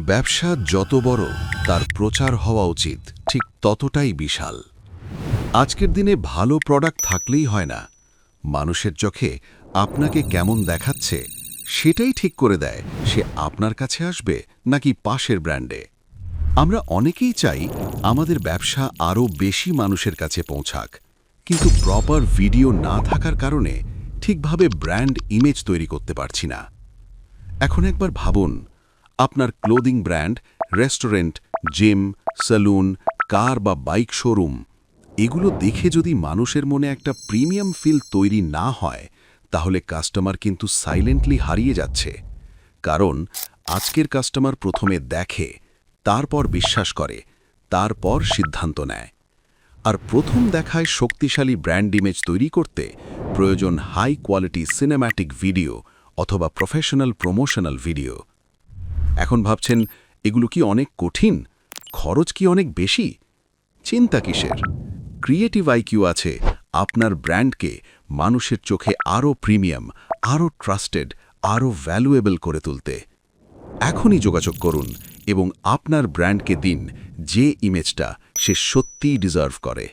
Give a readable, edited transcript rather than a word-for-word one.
ব্যবসা যত বড় তার প্রচার হওয়া উচিত ঠিক ততটাই বিশাল। আজকের দিনে ভালো প্রোডাক্ট থাকলেই হয় না, মানুষের চোখে আপনাকে কেমন দেখাচ্ছে সেটাই ঠিক করে দেয় সে আপনার কাছে আসবে নাকি পাশের ব্র্যান্ডে। আমরা অনেকেই চাই আমাদের ব্যবসা আরও বেশি মানুষের কাছে পৌঁছাক, কিন্তু প্রপার ভিডিও না থাকার কারণে ঠিকভাবে ব্র্যান্ড ইমেজ তৈরি করতে পারছি না। এখন একবার ভাবুন, আপনার clothing brand, restaurant, gym, salon, car বা বাইক শোরুম এগুলো দেখে যদি মানুষের মনে একটা প্রিমিয়াম ফিল তৈরি না হয়, তাহলে কাস্টমার কিন্তু সাইলেন্টলি হারিয়ে যাচ্ছে। কারণ আজকের কাস্টমার প্রথমে দেখে, তারপর বিশ্বাস করে, তারপর সিদ্ধান্ত নেয়। আর প্রথম দেখায় শক্তিশালী ব্র্যান্ড ইমেজ তৈরি করতে প্রয়োজন হাই কোয়ালিটি সিনেম্যাটিক ভিডিও অথবা প্রফেশনাল প্রমোশনাল ভিডিও। এখন ভাবছেন, এগুলো কি অনেক কঠিন? খরচ কি অনেক বেশি? চিন্তা কিসের? ক্রিয়েটিভ আইকিউ আছে আপনার ব্র্যান্ডকে মানুষের চোখে আরও প্রিমিয়াম, আরও ট্রাস্টেড, আরও ভ্যালুয়েবল করে তুলতে। এখনই যোগাযোগ করুন এবং আপনার ব্র্যান্ডকে দিন যে ইমেজটা সে সত্যিই ডিজার্ভ করে।